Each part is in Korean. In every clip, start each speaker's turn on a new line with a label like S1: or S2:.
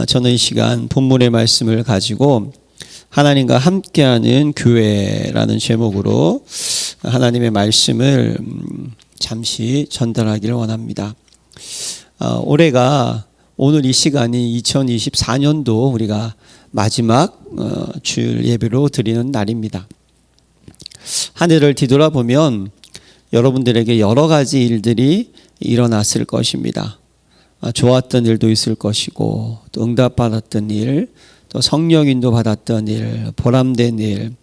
S1: 저는 이 시간 본문의 말씀을 가지고 하나님과 함께하는 교회라는 제목으로 하나님의 말씀을 잠시 전달하기를 원합니다. 올해가 오늘 이 시간이 2024년도 우리가 마지막 주일 예배로 드리는 날입니다. 한 해를 뒤돌아보면 여러분들에게 여러 가지 일들이 일어났을 것입니다. 좋았던 일도 있을 것이고, 또 응답받았던 일, 또 성령인도 받았던 일, 보람된 일,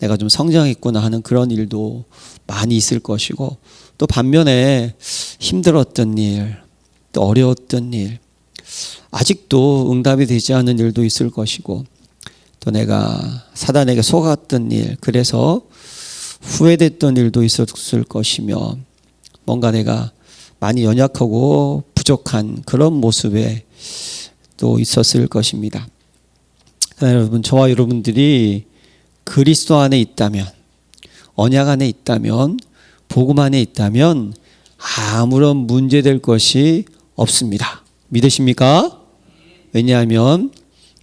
S1: 내가 좀 성장했구나 하는 그런 일도 많이 있을 것이고, 또 반면에 힘들었던 일, 또 어려웠던 일, 아직도 응답이 되지 않은 일도 있을 것이고, 또 내가 사단에게 속았던 일, 그래서 후회됐던 일도 있었을 것이며, 뭔가 내가 많이 연약하고 부족한 그런 모습에 또 있었을 것입니다. 그러나 여러분, 저와 여러분들이 그리스도 안에 있다면, 언약 안에 있다면, 복음 안에 있다면 아무런 문제될 것이 없습니다. 믿으십니까? 왜냐하면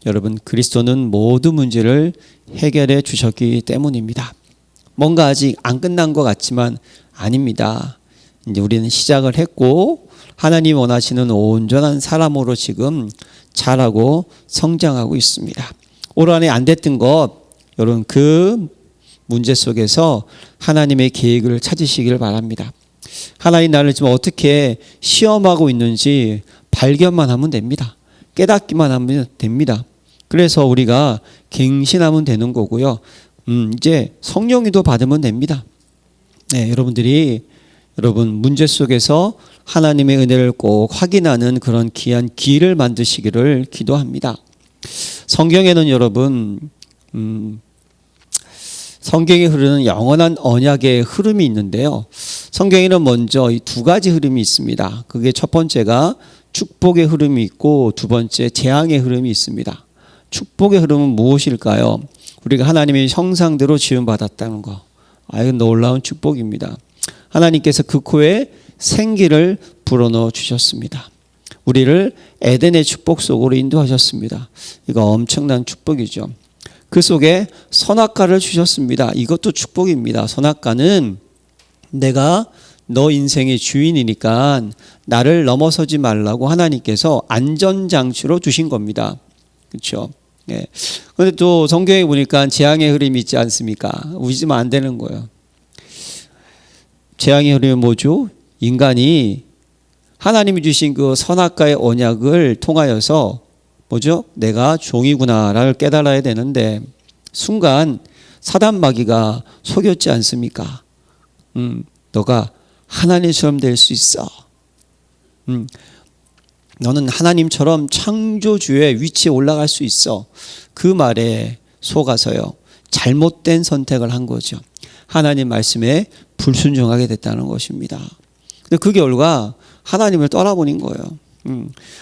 S1: 여러분, 그리스도는 모든 문제를 해결해 주셨기 때문입니다. 뭔가 아직 안 끝난 것 같지만 아닙니다. 이제 우리는 시작을 했고 하나님 원하시는 온전한 사람으로 지금 자라고 성장하고 있습니다. 올 한해 안 됐던 것, 여러분 그 문제 속에서 하나님의 계획을 찾으시길 바랍니다. 하나님 나를 지금 어떻게 시험하고 있는지 발견만 하면 됩니다. 깨닫기만 하면 됩니다. 그래서 우리가 갱신하면 되는 거고요. 이제 성령이도 받으면 됩니다. 네, 여러분 문제 속에서 하나님의 은혜를 꼭 확인하는 그런 귀한 기회를 만드시기를 기도합니다. 성경에는 여러분 성경에 흐르는 영원한 언약의 흐름이 있는데요. 성경에는 먼저 이 두 가지 흐름이 있습니다. 그게 첫 번째가 축복의 흐름이 있고 두 번째 재앙의 흐름이 있습니다. 축복의 흐름은 무엇일까요? 우리가 하나님의 형상대로 지음받았다는 거. 이건 놀라운 축복입니다. 하나님께서 그 코에 생기를 불어넣어 주셨습니다. 우리를 에덴의 축복 속으로 인도하셨습니다. 이거 엄청난 축복이죠. 그 속에 선악과를 주셨습니다. 이것도 축복입니다. 선악과는 내가 너 인생의 주인이니까 나를 넘어서지 말라고 하나님께서 안전장치로 주신 겁니다. 그렇죠? 예. 그런데 또 성경에 보니까 재앙의 흐름이 있지 않습니까? 우기면 안 되는 거예요. 재앙의 흐름이 뭐죠? 인간이 하나님이 주신 그 선악과의 언약을 통하여서 뭐죠? 내가 종이구나를 깨달아야 되는데 순간 사단 마귀가 속였지 않습니까? 너가 하나님처럼 될 수 있어. 너는 하나님처럼 창조주의 위치에 올라갈 수 있어. 그 말에 속아서요. 잘못된 선택을 한 거죠. 하나님 말씀에 불순종하게 됐다는 것입니다. 근데 그 결과 하나님을 떠나보낸 거예요.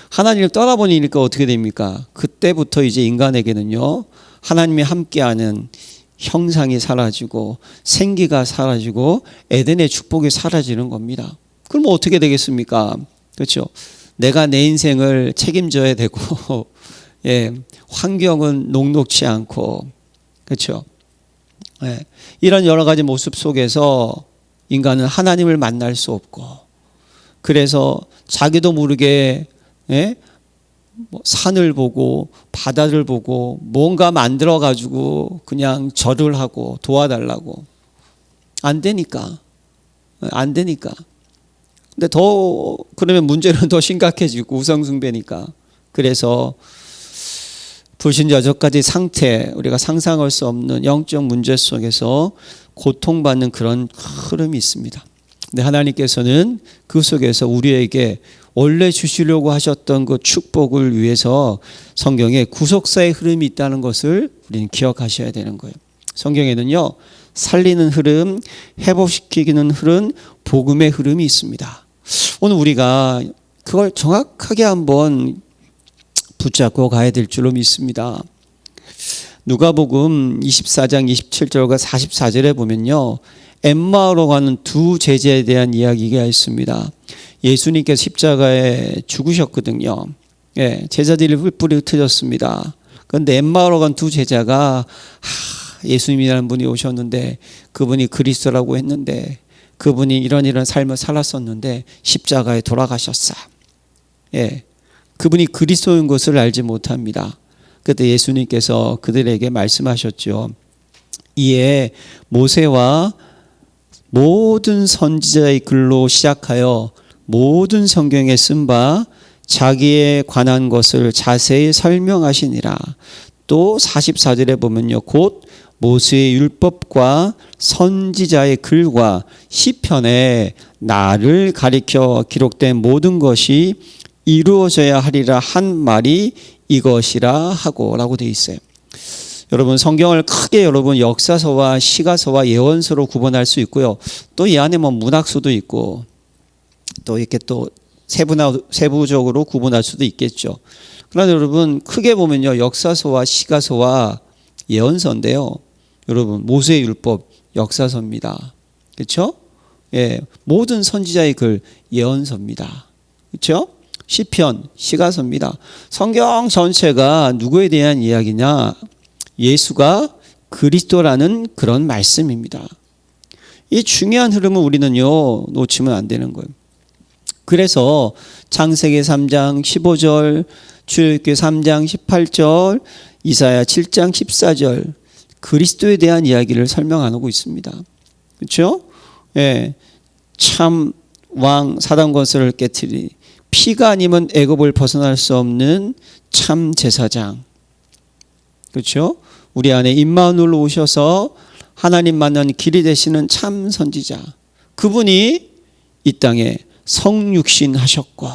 S1: 하나님을 떠나보니까 어떻게 됩니까? 그때부터 이제 인간에게는요, 하나님이 함께하는 형상이 사라지고 생기가 사라지고 에덴의 축복이 사라지는 겁니다. 그럼 어떻게 되겠습니까? 그렇죠? 내가 내 인생을 책임져야 되고, 예, 환경은 녹록치 않고, 그렇죠? 예, 이런 여러 가지 모습 속에서 인간은 하나님을 만날 수 없고, 그래서 자기도 모르게 산을 보고 바다를 보고 뭔가 만들어 가지고 그냥 절을 하고 도와달라고 안 되니까. 근데 더 그러면 문제는 더 심각해지고 우상숭배니까. 그래서 불신자적까지 상태, 우리가 상상할 수 없는 영적 문제 속에서 고통받는 그런 흐름이 있습니다. 근데 하나님께서는 그 속에서 우리에게 원래 주시려고 하셨던 그 축복을 위해서 성경에 구속사의 흐름이 있다는 것을 우리는 기억하셔야 되는 거예요. 성경에는요, 살리는 흐름, 회복시키는 흐름, 복음의 흐름이 있습니다. 오늘 우리가 그걸 정확하게 한번 붙잡고 가야 될 줄로 믿습니다. 누가복음 24장 27절과 44절에 보면요, 엠마오로 가는 두 제자에 대한 이야기가 있습니다. 예수님께서 십자가에 죽으셨거든요. 예, 제자들이 뿔뿔이 흩어졌습니다. 그런데 엠마오로 간 두 제자가 예수님이라는 분이 오셨는데 그분이 그리스도라고 했는데 그분이 이런 삶을 살았었는데 십자가에 돌아가셨어. 예, 그분이 그리스도인 것을 알지 못합니다. 그때 예수님께서 그들에게 말씀하셨죠. 이에 모세와 모든 선지자의 글로 시작하여 모든 성경에 쓴 바 자기에 관한 것을 자세히 설명하시니라. 또 44절에 보면요, 곧 모세의 율법과 선지자의 글과 시편에 나를 가리켜 기록된 모든 것이 이루어져야 하리라 한 말이 이것이라 하고 라고 되어 있어요. 여러분, 성경을 크게 여러분 역사서와 시가서와 예언서로 구분할 수 있고요. 또 이 안에 뭐 문학서도 있고 또 이렇게 또 세부적으로 구분할 수도 있겠죠. 그러나 여러분 크게 보면요, 역사서와 시가서와 예언서인데요. 여러분 모세의 율법 역사서입니다. 그렇죠? 예, 모든 선지자의 글 예언서입니다. 그렇죠? 시편 시가서입니다. 성경 전체가 누구에 대한 이야기냐? 예수가 그리스도라는 그런 말씀입니다. 이 중요한 흐름을 우리는요 놓치면 안 되는 거예요. 그래서 창세기 3장 15절, 출애굽기 3장 18절, 이사야 7장 14절 그리스도에 대한 이야기를 설명 안 하고 있습니다. 그렇죠? 예, 참 왕 사단권세를 깨트리 피가 아니면 애굽을 벗어날 수 없는 참 제사장. 그렇죠? 우리 안에 임마누엘로 오셔서 하나님 만나는 길이 되시는 참 선지자. 그분이 이 땅에 성육신 하셨고,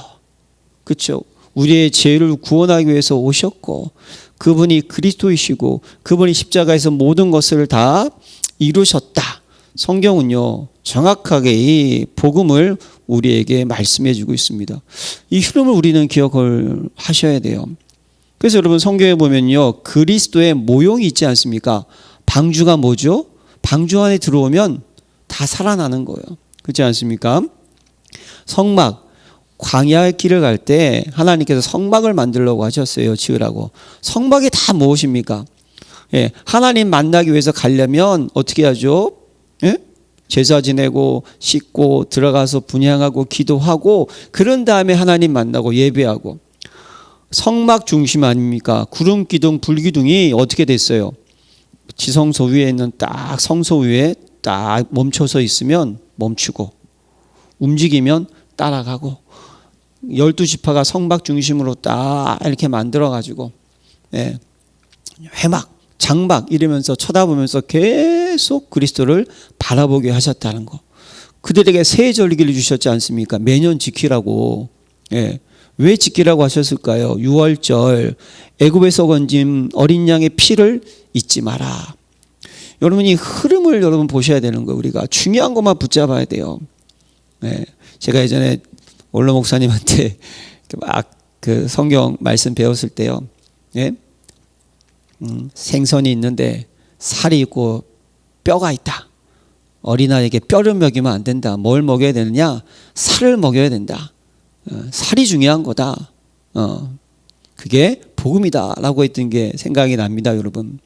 S1: 그렇죠? 우리의 죄를 구원하기 위해서 오셨고, 그분이 그리스도이시고, 그분이 십자가에서 모든 것을 다 이루셨다. 성경은요 정확하게 이 복음을 우리에게 말씀해 주고 있습니다. 이 흐름을 우리는 기억을 하셔야 돼요. 그래서 여러분 성경에 보면요 그리스도의 모형이 있지 않습니까? 방주가 뭐죠? 방주 안에 들어오면 다 살아나는 거예요. 그렇지 않습니까? 성막, 광야의 길을 갈 때 하나님께서 성막을 만들려고 하셨어요. 지으라고. 성막이 다 무엇입니까? 예, 하나님 만나기 위해서 가려면 어떻게 하죠? 예? 제사 지내고 씻고 들어가서 분향하고 기도하고 그런 다음에 하나님 만나고 예배하고. 성막 중심 아닙니까? 구름 기둥 불 기둥이 어떻게 됐어요? 지성소 위에 있는 딱 성소 위에 딱 멈춰서 있으면 멈추고 움직이면 따라가고 12지파가 성막 중심으로 딱 이렇게 만들어 가지고 예, 회막 장막 이러면서 쳐다보면서 계속 그리스도를 바라보게 하셨다는 거. 그들에게 새 절기를 주셨지 않습니까? 매년 지키라고. 예. 왜 지키라고 하셨을까요? 6월절 애굽에서 건진 어린 양의 피를 잊지 마라. 여러분 이 흐름을 여러분 보셔야 되는 거예요. 우리가 중요한 것만 붙잡아야 돼요. 예. 제가 예전에 원로 목사님한테 막 그 성경 말씀 배웠을 때요. 예? 생선이 있는데 살이 있고 뼈가 있다. 어린아이에게 뼈를 먹이면 안 된다. 뭘 먹여야 되느냐? 살을 먹여야 된다. 살이 중요한 거다. 그게 복음이다 라고 했던 게 생각이 납니다. 여러분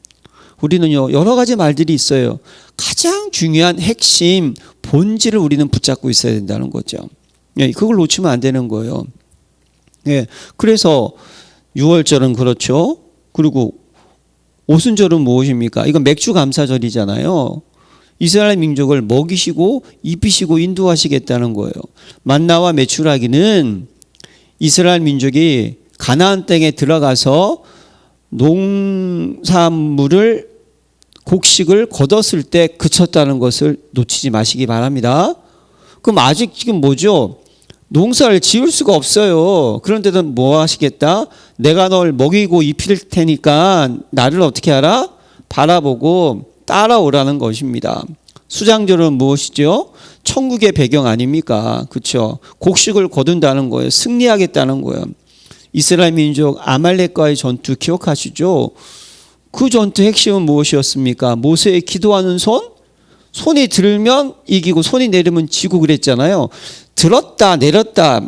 S1: 우리는요 여러 가지 말들이 있어요. 가장 중요한 핵심 본질을 우리는 붙잡고 있어야 된다는 거죠. 예, 그걸 놓치면 안 되는 거예요. 예, 그래서 6월절은 그렇죠. 그리고 오순절은 무엇입니까? 이건 맥주 감사절이잖아요. 이스라엘 민족을 먹이시고 입히시고 인도하시겠다는 거예요. 만나와 메추라기는 이스라엘 민족이 가나안 땅에 들어가서 농산물을 곡식을 거뒀을 때 그쳤다는 것을 놓치지 마시기 바랍니다. 그럼 아직 지금 뭐죠? 농사를 지을 수가 없어요. 그런데도 뭐 하시겠다? 내가 널 먹이고 입힐 테니까 나를 어떻게 하라? 바라보고 따라오라는 것입니다. 수장절은 무엇이죠? 천국의 배경 아닙니까? 그렇죠? 곡식을 거둔다는 거예요. 승리하겠다는 거예요. 이스라엘 민족 아말렉과의 전투 기억하시죠? 그 전투 핵심은 무엇이었습니까? 모세의 기도하는 손? 손이 들면 이기고 손이 내리면 지고 그랬잖아요. 들었다 내렸다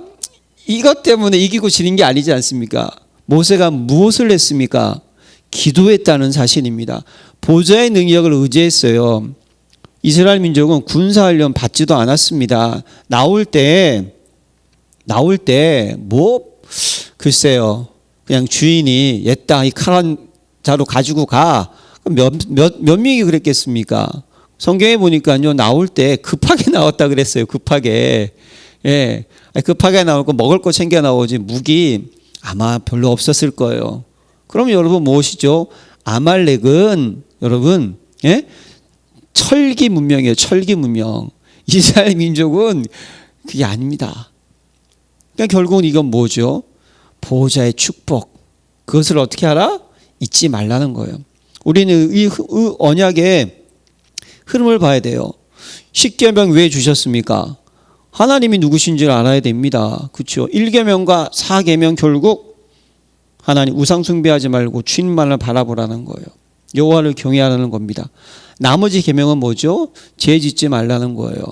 S1: 이것 때문에 이기고 지는 게 아니지 않습니까? 모세가 무엇을 했습니까? 기도했다는 사실입니다. 보좌의 능력을 의지했어요. 이스라엘 민족은 군사훈련 받지도 않았습니다. 나올 때 글쎄요, 그냥 주인이 옛다 이 칼 한 자루 가지고 가. 몇 명이 그랬겠습니까? 성경에 보니까요, 나올 때 급하게 나왔다 그랬어요. 급하게. 예. 급하게 나올 거 먹을 거 챙겨 나오지 무기 아마 별로 없었을 거예요. 그럼 여러분 무엇이죠? 아말렉은 여러분, 예? 철기 문명이에요. 철기 문명. 이스라엘 민족은 그게 아닙니다. 그러니까 결국은 이건 뭐죠? 보호자의 축복. 그것을 어떻게 하라? 잊지 말라는 거예요. 우리는 이 언약의 흐름을 봐야 돼요. 십계명 왜 주셨습니까? 하나님이 누구신지를 알아야 됩니다. 그렇죠? 1계명과 4계명 결국 하나님 우상 숭배하지 말고 주님만을 바라보라는 거예요. 여호와를 경외하라는 겁니다. 나머지 계명은 뭐죠? 죄 짓지 말라는 거예요.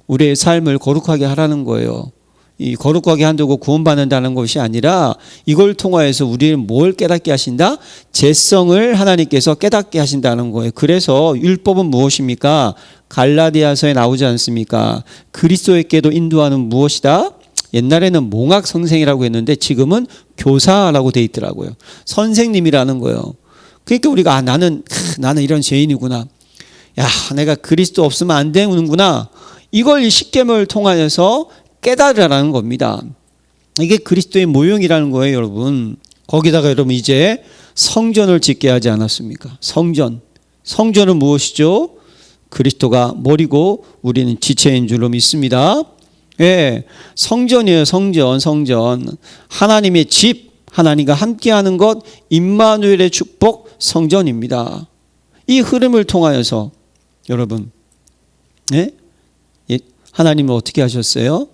S1: 우리의 삶을 거룩하게 하라는 거예요. 이 거룩하게 한다고 구원받는다는 것이 아니라 이걸 통하여서 우리를 뭘 깨닫게 하신다? 죄성을 하나님께서 깨닫게 하신다는 거예요. 그래서 율법은 무엇입니까? 갈라디아서에 나오지 않습니까? 그리스도에게도 인도하는 무엇이다? 옛날에는 몽학 선생이라고 했는데 지금은 교사라고 돼 있더라고요. 선생님이라는 거예요. 그러니까 우리가 나는 이런 죄인이구나. 야, 내가 그리스도 없으면 안 되는구나. 이걸 십계명을 통하여서 깨달으라는 겁니다. 이게 그리스도의 모형이라는 거예요, 여러분. 거기다가 여러분 이제 성전을 짓게 하지 않았습니까? 성전은 무엇이죠? 그리스도가 머리고 우리는 지체인 줄로 믿습니다. 예, 성전이에요. 성전. 하나님의 집, 하나님과 함께하는 것, 임마누엘의 축복, 성전입니다. 이 흐름을 통하여서 여러분, 예? 하나님은 어떻게 하셨어요?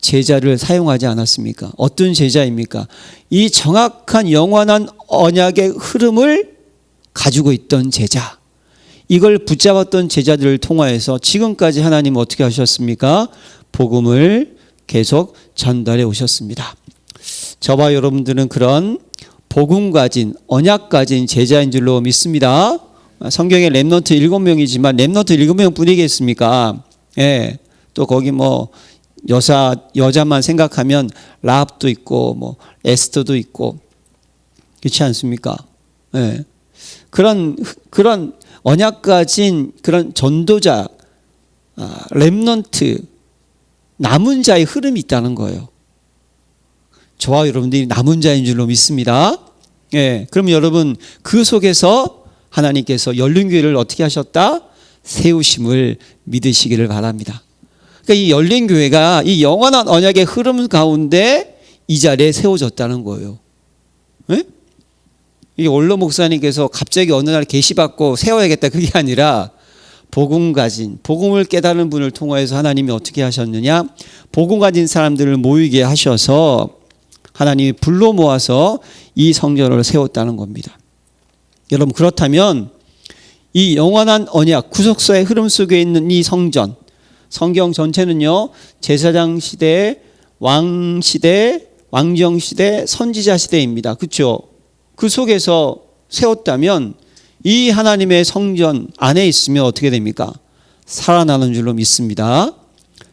S1: 제자를 사용하지 않았습니까? 어떤 제자입니까? 이 정확한 영원한 언약의 흐름을 가지고 있던 제자, 이걸 붙잡았던 제자들을 통하여서 지금까지 하나님은 어떻게 하셨습니까? 복음을 계속 전달해 오셨습니다. 저와 여러분들은 그런 복음 가진, 언약 가진 제자인 줄로 믿습니다. 성경에 렘넌트 7명이지만 렘넌트 7명 뿐이겠습니까? 예. 또 거기 뭐 여자만 생각하면 라합도 있고 뭐 에스더도 있고 그렇지 않습니까? 예. 그런 언약 가진 그런 전도자, 렘넌트, 남은 자의 흐름이 있다는 거예요. 저와 여러분들이 남은 자인 줄로 믿습니다. 예. 그럼 여러분 그 속에서 하나님께서 열린교회를 어떻게 하셨다? 세우심을 믿으시기를 바랍니다. 그러니까 이 열린교회가 이 영원한 언약의 흐름 가운데 이 자리에 세워졌다는 거예요. 예? 이 원로 목사님께서 갑자기 어느 날 계시받고 세워야겠다 그게 아니라 복음 가진, 복음을 깨달은 분을 통해서 하나님이 어떻게 하셨느냐? 복음 가진 사람들을 모이게 하셔서 하나님이 불러 모아서 이 성전을 세웠다는 겁니다. 여러분 그렇다면 이 영원한 언약, 구속사의 흐름 속에 있는 이 성전, 성경 전체는요, 제사장 시대, 왕 시대, 왕정 시대, 선지자 시대입니다. 그렇죠? 그 속에서 세웠다면 이 하나님의 성전 안에 있으면 어떻게 됩니까? 살아나는 줄로 믿습니다.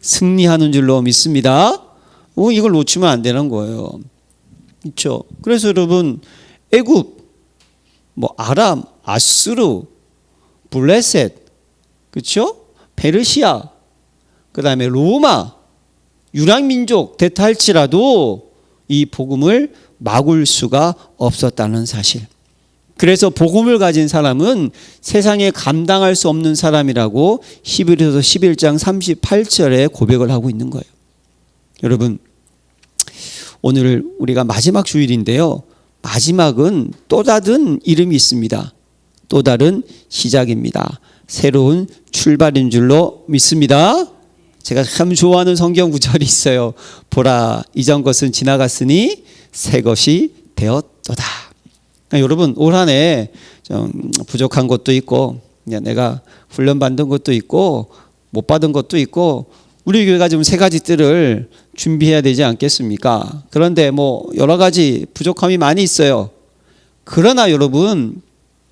S1: 승리하는 줄로 믿습니다. 이걸 놓치면 안 되는 거예요. 그렇죠? 그래서 여러분 애굽, 뭐 아람, 아수르, 블레셋, 그렇죠? 페르시아, 그 다음에 로마, 유랑민족 대탈지라도 이 복음을 막을 수가 없었다는 사실. 그래서 복음을 가진 사람은 세상에 감당할 수 없는 사람이라고 히브리서 11장 38절에 고백을 하고 있는 거예요. 여러분 오늘 우리가 마지막 주일인데요. 마지막은 또 다른 이름이 있습니다. 또 다른 시작입니다. 새로운 출발인 줄로 믿습니다. 제가 참 좋아하는 성경 구절이 있어요. 보라, 이전 것은 지나갔으니 새 것이 되었도다. 그러니까 여러분 올 한 해 좀 부족한 것도 있고 내가 훈련받은 것도 있고 못 받은 것도 있고 우리 교회가 지금 세 가지 뜰을 준비해야 되지 않겠습니까? 그런데 뭐 여러 가지 부족함이 많이 있어요. 그러나 여러분,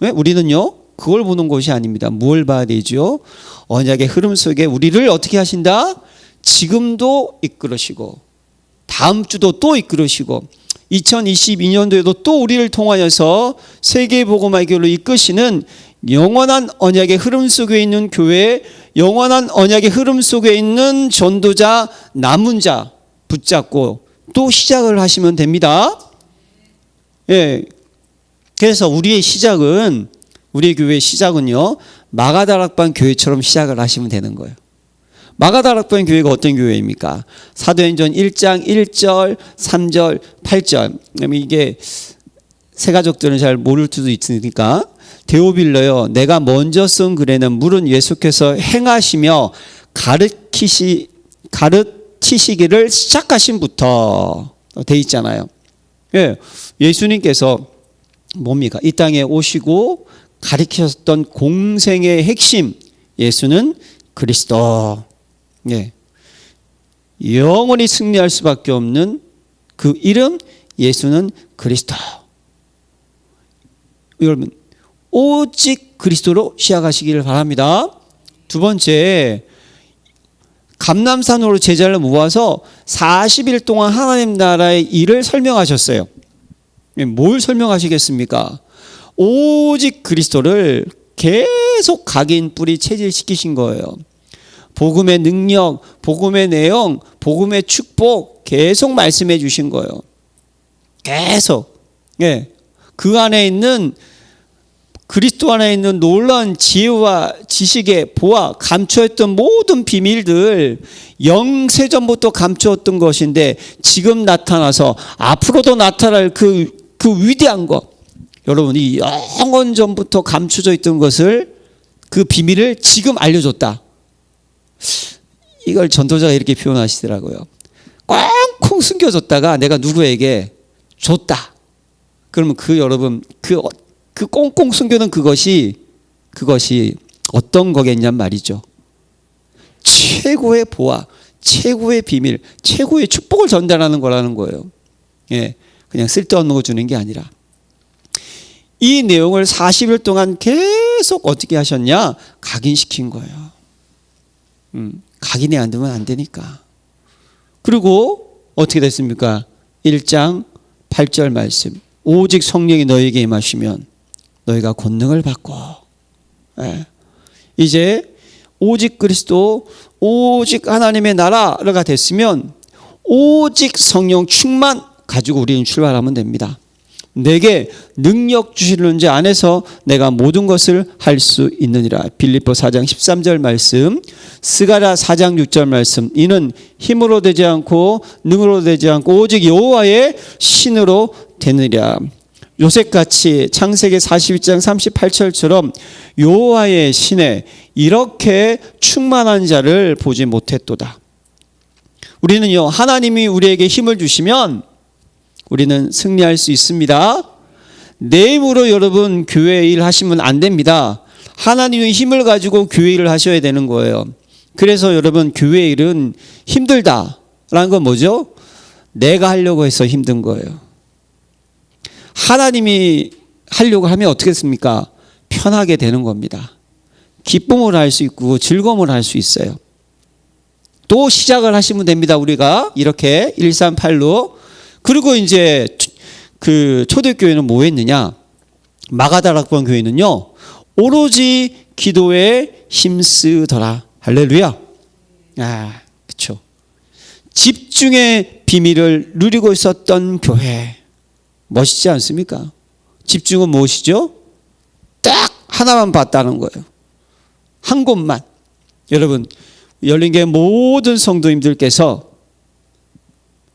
S1: 우리는요 그걸 보는 것이 아닙니다. 뭘 봐야 되죠? 언약의 흐름 속에 우리를 어떻게 하신다? 지금도 이끌으시고 다음 주도 또 이끌으시고 2022년도에도 또 우리를 통하여서 세계복음화의 길로 이끄시는 영원한 언약의 흐름 속에 있는 교회, 영원한 언약의 흐름 속에 있는 전도자, 남은 자 붙잡고 또 시작을 하시면 됩니다. 예. 그래서 우리의 시작은, 우리 교회의 시작은요 마가다락방 교회처럼 시작을 하시면 되는 거예요. 마가다락방 교회가 어떤 교회입니까? 사도행전 1장 1절 3절 8절. 이게 새가족들은 잘 모를 수도 있으니까 데오빌러여, 내가 먼저 쓴 글에는 물은 예수께서 행하시며 가르치시기를 시작하신부터 돼 있잖아요. 예, 예수님께서 뭡니까? 이 땅에 오시고 가르치셨던 공생의 핵심, 예수는 그리스도. 예, 영원히 승리할 수밖에 없는 그 이름, 예수는 그리스도. 여러분, 오직 그리스도로 시작하시기를 바랍니다. 두 번째, 감람산으로 제자를 모아서 40일 동안 하나님 나라의 일을 설명하셨어요. 뭘 설명하시겠습니까? 오직 그리스도를 계속 각인 뿌리 체질시키신 거예요. 복음의 능력, 복음의 내용, 복음의 축복 계속 말씀해 주신 거예요. 계속. 예. 그 안에 있는, 그리스도 안에 있는 놀라운 지혜와 지식의 보아, 감추었던 모든 비밀들, 영세전부터 감추었던 것인데 지금 나타나서 앞으로도 나타날 그 위대한 것, 여러분 이 영원전부터 감춰져 있던 것을, 그 비밀을 지금 알려줬다. 이걸 전도자가 이렇게 표현하시더라고요. 꽁꽁 숨겨줬다가 내가 누구에게 줬다. 그러면 여러분 그 꽁꽁 숨겨놓은 그것이 어떤 거겠냔 말이죠. 최고의 보아, 최고의 비밀, 최고의 축복을 전달하는 거라는 거예요. 예, 그냥 쓸데없는 거 주는 게 아니라. 이 내용을 40일 동안 계속 어떻게 하셨냐? 각인시킨 거예요. 각인이 안 되면 안 되니까. 그리고 어떻게 됐습니까? 1장 8절 말씀. 오직 성령이 너에게 임하시면 너희가 권능을 받고. 예. 이제 오직 그리스도, 오직 하나님의 나라가 됐으면 오직 성령 충만 가지고 우리는 출발하면 됩니다. 내게 능력 주시는 자 안에서 내가 모든 것을 할 수 있느니라. 빌립보 4장 13절 말씀, 스가랴 4장 6절 말씀. 이는 힘으로 되지 않고 능으로 되지 않고 오직 여호와의 신으로 되느니라. 요셉같이 창세기 42장 38절처럼 여호와의 신에 이렇게 충만한 자를 보지 못했도다. 우리는요, 하나님이 우리에게 힘을 주시면 우리는 승리할 수 있습니다. 내 힘으로 여러분 교회 일 하시면 안 됩니다. 하나님의 힘을 가지고 교회 일을 하셔야 되는 거예요. 그래서 여러분 교회 일은 힘들다라는 건 뭐죠? 내가 하려고 해서 힘든 거예요. 하나님이 하려고 하면 어떻게 했습니까? 편하게 되는 겁니다. 기쁨을 할 수 있고 즐거움을 할 수 있어요. 또 시작을 하시면 됩니다. 우리가 이렇게 138로. 그리고 이제 그 초대교회는 뭐 했느냐? 마가다락방 교회는요, 오로지 기도에 힘쓰더라. 할렐루야. 아, 그렇죠. 집중의 비밀을 누리고 있었던 교회. 멋있지 않습니까? 집중은 무엇이죠? 딱 하나만 봤다는 거예요. 한 곳만. 여러분, 열린교회 모든 성도님들께서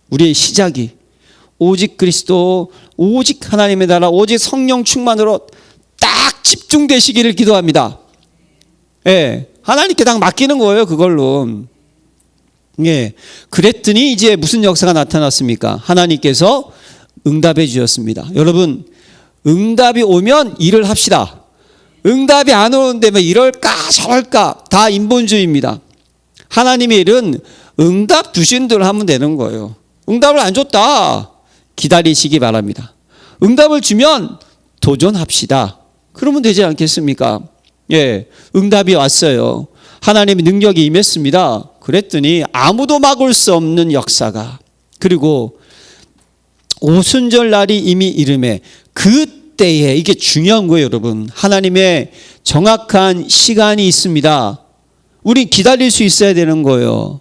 S1: 우리의 시작이 오직 그리스도, 오직 하나님의 나라, 오직 성령 충만으로 딱 집중되시기를 기도합니다. 예, 하나님께 딱 맡기는 거예요, 그걸로. 예, 그랬더니 이제 무슨 역사가 나타났습니까? 하나님께서 응답해 주셨습니다. 여러분, 응답이 오면 일을 합시다. 응답이 안 오는데 뭐 이럴까 저럴까 다 인본주의입니다. 하나님의 일은 응답 주신 대로 하면 되는 거예요. 응답을 안 줬다. 기다리시기 바랍니다. 응답을 주면 도전합시다. 그러면 되지 않겠습니까? 예, 응답이 왔어요. 하나님의 능력이 임했습니다. 그랬더니 아무도 막을 수 없는 역사가. 그리고 오순절 날이 이미 이름에 그때에, 이게 중요한 거예요, 여러분. 하나님의 정확한 시간이 있습니다. 우린 기다릴 수 있어야 되는 거예요.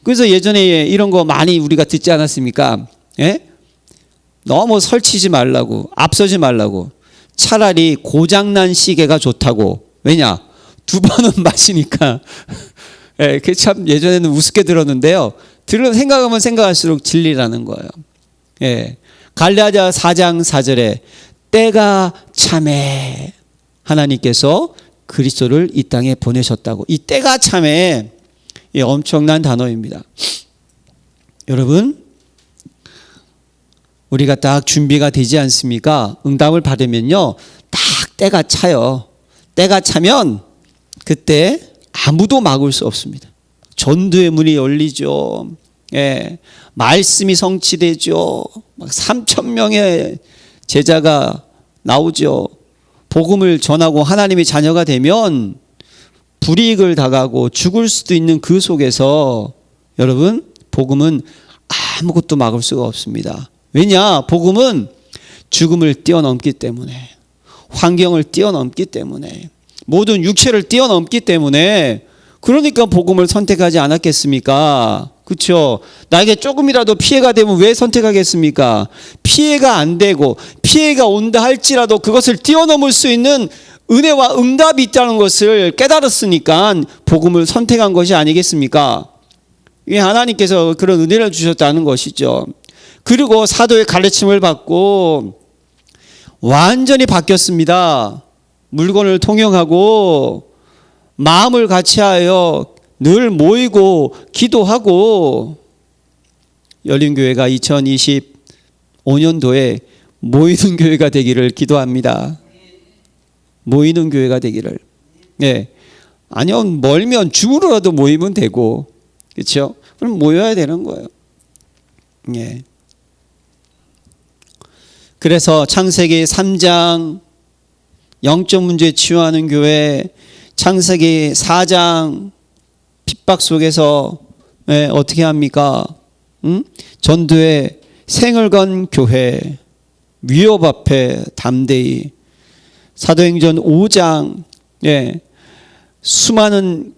S1: 그래서 예전에 이런 거 많이 우리가 듣지 않았습니까? 예? 너무 설치지 말라고, 앞서지 말라고. 차라리 고장난 시계가 좋다고. 왜냐? 두 번은 마시니까. 예, 그게 참 예전에는 우습게 들었는데요. 생각하면 생각할수록 진리라는 거예요. 예. 갈라디아 4장 4절에 때가 참에 하나님께서 그리스도를 이 땅에 보내셨다고. 이 때가 참에 엄청난 단어입니다. 여러분, 우리가 딱 준비가 되지 않습니까? 응답을 받으면요, 딱 때가 차요. 때가 차면 그때 아무도 막을 수 없습니다. 전도의 문이 열리죠. 예, 말씀이 성취되죠. 막 3,000명의 제자가 나오죠. 복음을 전하고 하나님의 자녀가 되면 불이익을 당하고 죽을 수도 있는 그 속에서 여러분, 복음은 아무것도 막을 수가 없습니다. 왜냐? 복음은 죽음을 뛰어넘기 때문에, 환경을 뛰어넘기 때문에, 모든 육체를 뛰어넘기 때문에, 그러니까 복음을 선택하지 않았겠습니까? 그렇죠? 나에게 조금이라도 피해가 되면 왜 선택하겠습니까? 피해가 안 되고 피해가 온다 할지라도 그것을 뛰어넘을 수 있는 은혜와 응답이 있다는 것을 깨달았으니까 복음을 선택한 것이 아니겠습니까? 이게 하나님께서 그런 은혜를 주셨다는 것이죠. 그리고 사도의 가르침을 받고 완전히 바뀌었습니다. 물건을 통용하고 마음을 같이하여 늘 모이고 기도하고, 열린교회가 2025년도에 모이는 교회가 되기를 기도합니다. 모이는 교회가 되기를. 네. 아니면 멀면 줌으로라도 모이면 되고, 그렇죠? 그럼 모여야 되는 거예요. 네. 그래서 창세기 3장 영적 문제에 치유하는 교회, 창세기 4장 핍박 속에서 어떻게 합니까? 전도의 생을 건 교회, 위협 앞에 담대히. 사도행전 5장 수많은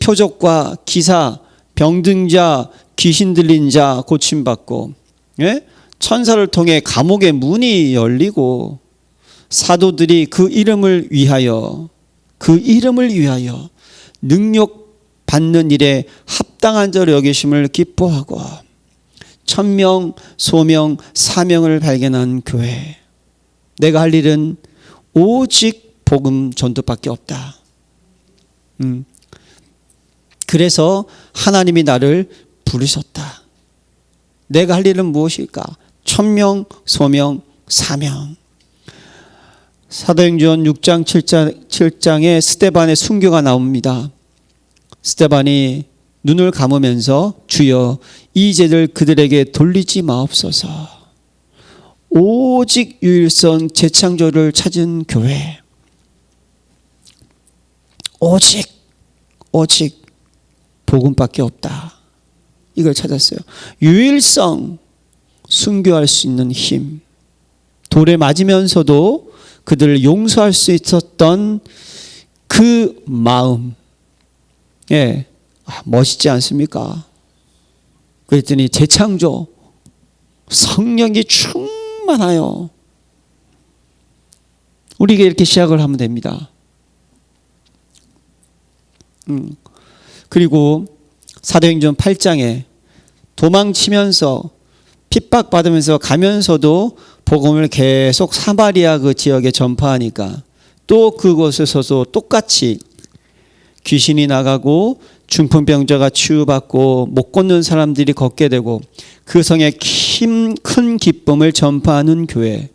S1: 표적과 기사, 병든 자, 귀신 들린 자 고침받고, 천사를 통해 감옥의 문이 열리고, 사도들이 그 이름을 위하여 능력 받는 일에 합당한 자로 여기심을 기뻐하고, 천명, 소명, 사명을 발견한 교회. 내가 할 일은 오직 복음 전도밖에 없다. 그래서 하나님이 나를 부르셨다. 내가 할 일은 무엇일까? 천명, 소명, 사명. 사도행전 6장 7장에 스데반의 순교가 나옵니다. 스데반이 눈을 감으면서 주여 이 죄를 그들에게 돌리지 마옵소서. 오직 유일성 재창조를 찾은 교회. 오직 복음밖에 없다. 이걸 찾았어요. 유일성, 순교할 수 있는 힘. 돌에 맞으면서도 그들을 용서할 수 있었던 그 마음. 멋있지 않습니까? 그랬더니 재창조, 성령이 충만하여 우리에게 이렇게 시작을 하면 됩니다. 그리고 사도행전 8장에 도망치면서 핍박받으면서 가면서도 복음을 계속 사마리아 그 지역에 전파하니까 또 그곳에서도 똑같이 귀신이 나가고 중풍병자가 치유받고 못 걷는 사람들이 걷게 되고 그 성에 큰 기쁨을 전파하는 교회.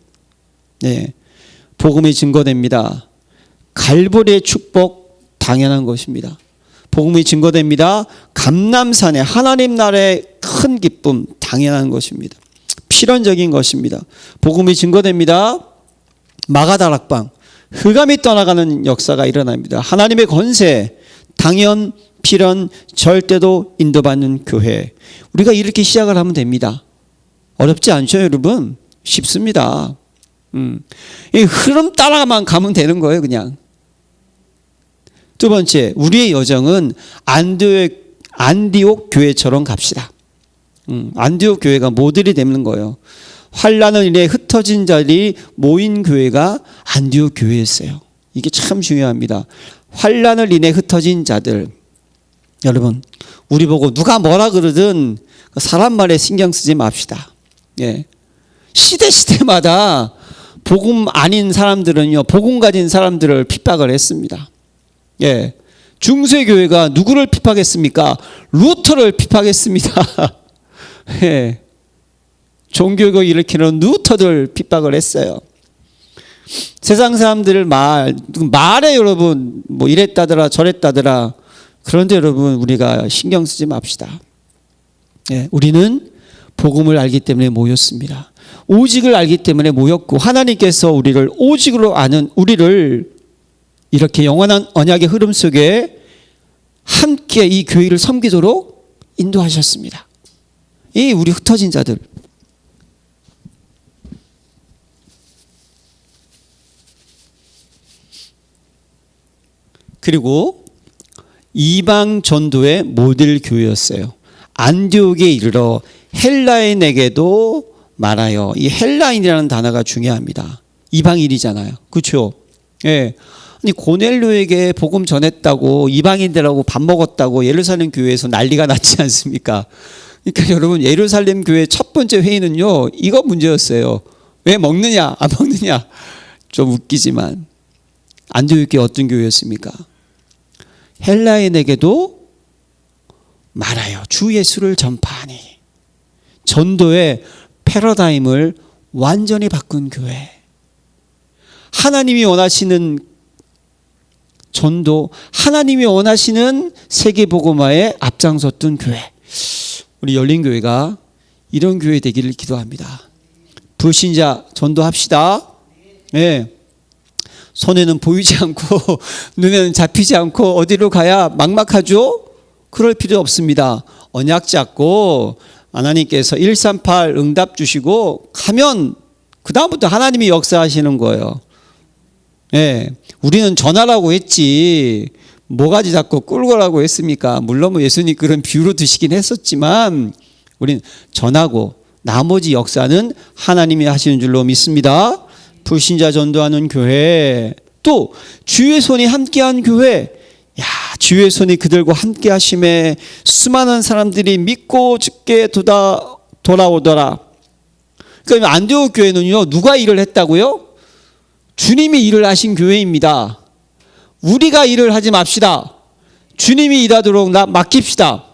S1: 복음이 증거됩니다. 갈보리의 축복 당연한 것입니다. 복음이 증거됩니다. 감람산에 하나님 나라의 큰 기쁨, 당연한 것입니다. 필연적인 것입니다. 복음이 증거됩니다. 마가다락방, 흑암이 떠나가는 역사가 일어납니다. 하나님의 권세, 당연, 필연, 절대도 인도받는 교회. 우리가 이렇게 시작을 하면 됩니다. 어렵지 않죠, 여러분? 쉽습니다. 이 흐름 따라만 가면 되는 거예요, 그냥. 두 번째, 우리의 여정은 안디옥 교회처럼 갑시다. 안디옥 교회가 모델이 되는 거예요. 환난을 인해 흩어진 자들이 모인 교회가 안디옥 교회였어요. 이게 참 중요합니다. 환난을 인해 흩어진 자들. 여러분, 우리 보고 누가 뭐라 그러든 사람 말에 신경 쓰지 맙시다. 예. 시대마다 복음 아닌 사람들은요, 복음 가진 사람들을 핍박을 했습니다. 예. 중세교회가 누구를 핍박했습니까? 루터를 핍박했습니다. 예. 종교개혁을 일으키는 루터들 핍박을 했어요. 세상 사람들 말에 여러분 뭐 이랬다더라 저랬다더라. 그런데 여러분 우리가 신경 쓰지 맙시다. 예. 우리는 복음을 알기 때문에 모였습니다. 오직을 알기 때문에 모였고, 하나님께서 우리를 오직으로 아는 우리를 이렇게 영원한 언약의 흐름 속에 함께 이 교회를 섬기도록 인도하셨습니다. 이 우리 흩어진 자들. 그리고 이방 전도의 모델 교회였어요. 안디옥에 이르러 헬라인에게도 말하여. 이 헬라인이라는 단어가 중요합니다. 이방인이잖아요. 그렇죠? 예. 아니 고넬료에게 복음 전했다고 이방인들하고 밥 먹었다고 예루살렘 교회에서 난리가 났지 않습니까? 그러니까 여러분, 예루살렘 교회 첫 번째 회의는요, 이거 문제였어요. 왜 먹느냐 안 먹느냐. 좀 웃기지만 안디옥 교회 어떤 교회였습니까? 헬라인에게도 말하여 주 예수를 전파하니. 전도의 패러다임을 완전히 바꾼 교회. 하나님이 원하시는 전도, 하나님이 원하시는 세계복음화에 앞장섰던 교회. 우리 열린교회가 이런 교회 되기를 기도합니다. 불신자 전도합시다. 네. 손에는 보이지 않고 눈에는 잡히지 않고 어디로 가야 막막하죠? 그럴 필요 없습니다. 언약 잡고 하나님께서 138 응답 주시고 가면 그 다음부터 하나님이 역사하시는 거예요. 예, 우리는 전하라고 했지 뭐가지 잡고 꿀거라고 했습니까? 물론 뭐 예수님 그런 비유로 드시긴 했었지만 우리는 전하고 나머지 역사는 하나님이 하시는 줄로 믿습니다. 불신자 전도하는 교회, 또 주의 손이 함께한 교회. 야, 주의 손이 그들과 함께 하심에 수많은 사람들이 믿고 죽게 돌아오더라. 그러니까 안디옥 교회는요, 누가 일을 했다고요? 주님이 일을 하신 교회입니다. 우리가 일을 하지 맙시다. 주님이 일하도록 맡깁시다.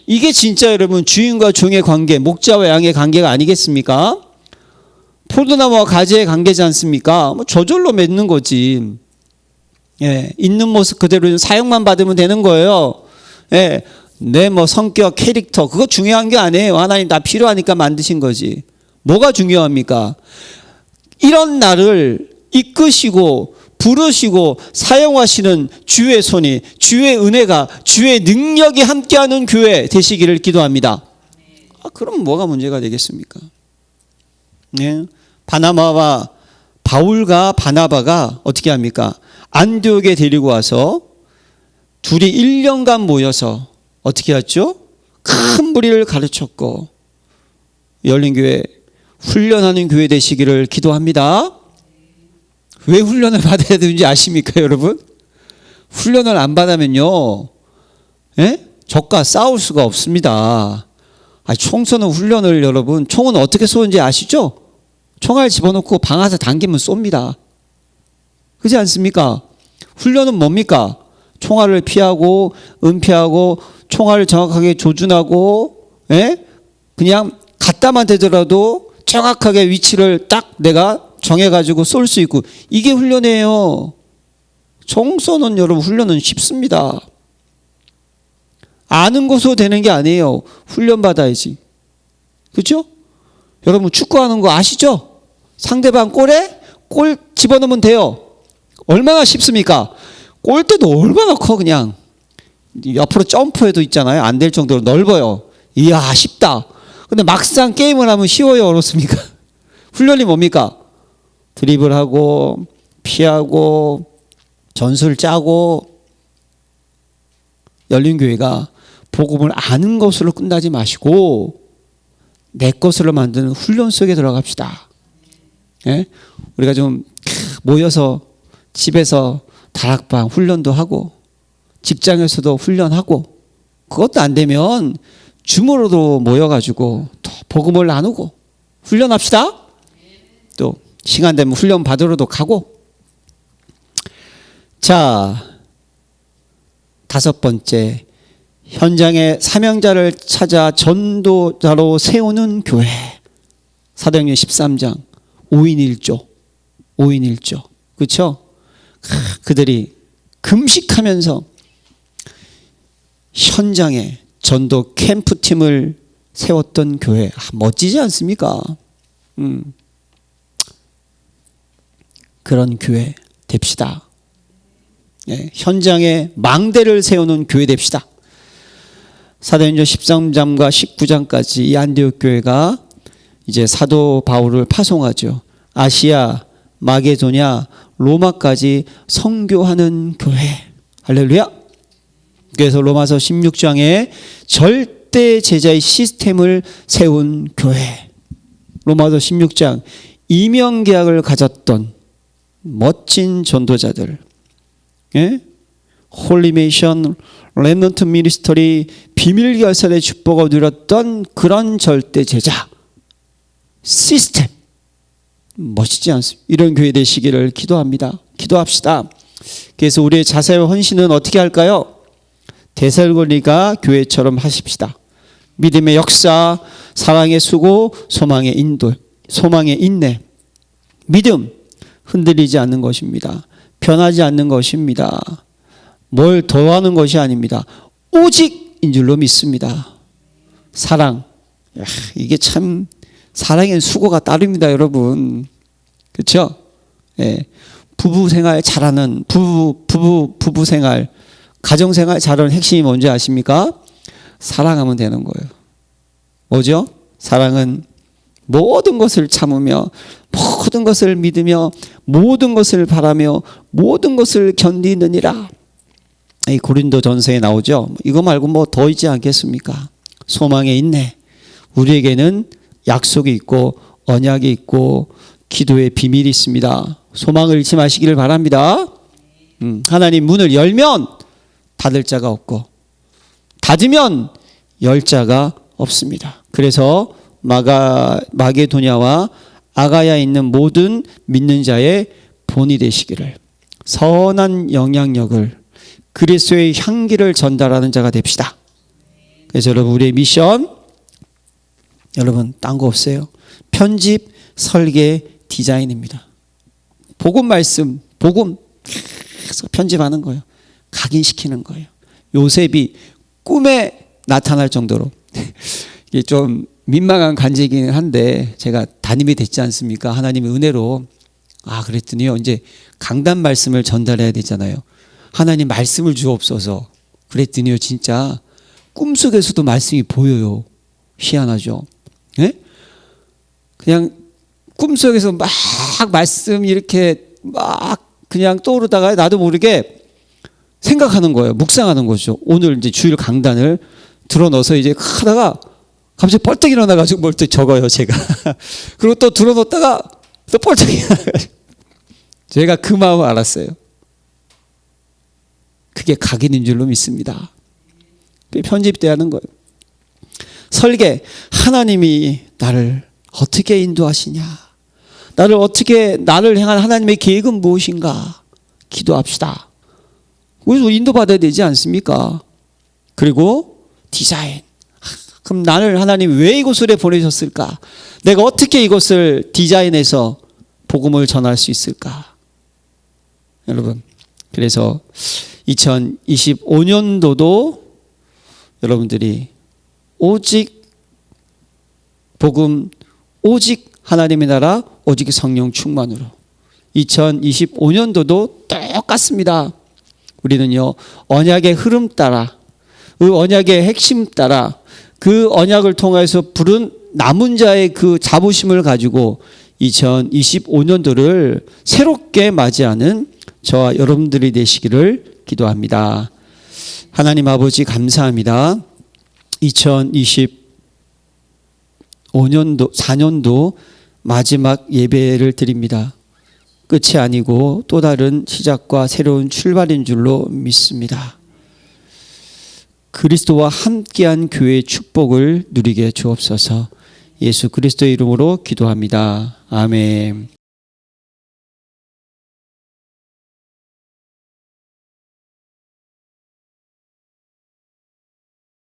S1: 이게 진짜 여러분 주인과 종의 관계, 목자와 양의 관계가 아니겠습니까? 포도나무와 가지의 관계지 않습니까? 뭐 저절로 맺는 거지. 예, 있는 모습 그대로 사용만 받으면 되는 거예요. 예, 내 뭐 성격, 캐릭터 그거 중요한 게 아니에요. 하나님 다 필요하니까 만드신 거지. 뭐가 중요합니까? 이런 나를 이끄시고 부르시고 사용하시는 주의 손이, 주의 은혜가, 주의 능력이 함께하는 교회 되시기를 기도합니다. 그럼 뭐가 문제가 되겠습니까? 예, 바울과 바나바가 어떻게 합니까? 안디옥에 데리고 와서 둘이 1년간 모여서 어떻게 했죠? 큰 무리를 가르쳤고, 열린교회 훈련하는 교회 되시기를 기도합니다. 왜 훈련을 받아야 되는지 아십니까, 여러분? 훈련을 안 받으면요, 예? 적과 싸울 수가 없습니다. 총 쏘는 훈련을 여러분, 총은 어떻게 쏘는지 아시죠? 총알 집어넣고 방아쇠 당기면 쏩니다. 그렇지 않습니까? 훈련은 뭡니까? 총알을 피하고 은피하고 총알을 정확하게 조준하고, 예? 그냥 갖다만 대더라도 정확하게 위치를 딱 내가 정해가지고 쏠 수 있고, 이게 훈련이에요. 총 쏘는 여러분 훈련은 쉽습니다. 아는 것으로 되는 게 아니에요. 훈련 받아야지. 그렇죠? 여러분 축구하는 거 아시죠? 상대방 골에 골 집어넣으면 돼요. 얼마나 쉽습니까? 골대도 얼마나 커 그냥. 옆으로 점프해도 있잖아요. 안 될 정도로 넓어요. 이야 쉽다. 근데 막상 게임을 하면 쉬워요, 어렵습니까? 훈련이 뭡니까? 드리블하고 피하고 전술 짜고. 열린교회가 복음을 아는 것으로 끝나지 마시고 내 것으로 만드는 훈련 속에 들어갑시다. 예? 우리가 좀 모여서 집에서 다락방 훈련도 하고 직장에서도 훈련하고 그것도 안 되면 줌으로도 모여가지고 또 복음을 나누고 훈련합시다. 또 시간 되면 훈련 받으러도 가고. 자, 5번째, 현장에 사명자를 찾아 전도자로 세우는 교회. 사도행전 13장 5인 1조. 그렇죠? 그들이 금식하면서 현장에 전도 캠프팀을 세웠던 교회. 멋지지 않습니까? 그런 교회 됩시다. 예, 현장에 망대를 세우는 교회 됩시다. 사도행전 13장과 19장까지 이 안디옥 교회가 이제 사도 바울을 파송하죠. 아시아, 마게도냐, 로마까지 선교하는 교회. 할렐루야. 그래서 로마서 16장에 절대 제자의 시스템을 세운 교회. 로마서 16장 이명계약을 가졌던 멋진 전도자들. 예? 홀리메이션, 렘넌트 미니스터리, 비밀결사의 축복을 누렸던 그런 절대 제자 시스템. 멋지지 않습니까? 이런 교회 되시기를 기도합니다. 기도합시다. 그래서 우리의 자세와 헌신은 어떻게 할까요? 데살로니가 교회처럼 하십시다. 믿음의 역사, 사랑의 수고, 소망의 인도, 소망의 인내. 믿음 흔들리지 않는 것입니다. 변하지 않는 것입니다. 뭘 더하는 것이 아닙니다. 오직인 줄로 믿습니다. 사랑. 이게 참 사랑엔 수고가 따릅니다, 여러분. 그렇죠? 예. 부부 생활 잘하는 부부 생활, 가정 생활 잘하는 핵심이 뭔지 아십니까? 사랑하면 되는 거예요. 뭐죠? 사랑은 모든 것을 참으며 모든 것을 믿으며 모든 것을 바라며 모든 것을 견디느니라. 이 고린도전서에 나오죠. 이거 말고 뭐 더 있지 않겠습니까? 소망에 있네. 우리에게는 약속이 있고 언약이 있고 기도의 비밀이 있습니다. 소망을 잃지 마시기를 바랍니다. 하나님 문을 열면 닫을 자가 없고 닫으면 열 자가 없습니다. 그래서 마게도냐와 아가야에 있는 모든 믿는 자의 본이 되시기를, 선한 영향력을, 그리스도의 향기를 전달하는 자가 됩시다. 그래서 여러분 우리의 미션, 여러분 딴 거 없어요. 편집, 설계, 디자인입니다. 복음 말씀, 복음 계속 편집하는 거예요. 각인시키는 거예요. 요셉이 꿈에 나타날 정도로 이게 좀 민망한 간증이긴 한데 제가 담임이 됐지 않습니까? 하나님의 은혜로. 그랬더니요, 이제 강단 말씀을 전달해야 되잖아요. 하나님 말씀을 주옵소서. 그랬더니요, 진짜 꿈속에서도 말씀이 보여요. 희한하죠? 예? 그냥 꿈속에서 막 말씀 이렇게 막 그냥 떠오르다가 나도 모르게 생각하는 거예요. 묵상하는 거죠. 오늘 이제 주일 강단을 들어넣어서 이제 하다가 갑자기 뻘떡 일어나가지고 뭘 또 적어요, 제가. 그리고 또 들어놓다가 또 뻘떡 일어나가지고. 제가 그 마음을 알았어요. 그게 각인인 줄로 믿습니다. 그게 편집돼야 하는 거예요. 설계, 하나님이 나를 어떻게 인도하시냐, 나를 향한 하나님의 계획은 무엇인가 기도합시다. 우리도 인도받아야 되지 않습니까? 그리고 디자인. 그럼 나를 하나님 왜 이곳으로 보내셨을까? 내가 어떻게 이것을 디자인해서 복음을 전할 수 있을까? 여러분, 그래서 2025년도도 여러분들이 오직 복음, 오직 하나님의 나라, 오직 성령 충만으로 2025년도도 똑같습니다. 우리는요, 언약의 흐름 따라, 그 언약의 핵심 따라, 그 언약을 통해서 부른 남은 자의 그 자부심을 가지고 2025년도를 새롭게 맞이하는 저와 여러분들이 되시기를 기도합니다. 하나님 아버지 감사합니다. 2025년도, 4년도 마지막 예배를 드립니다. 끝이 아니고 또 다른 시작과 새로운 출발인 줄로 믿습니다. 그리스도와 함께한 교회의 축복을 누리게 주옵소서. 예수 그리스도의 이름으로 기도합니다. 아멘.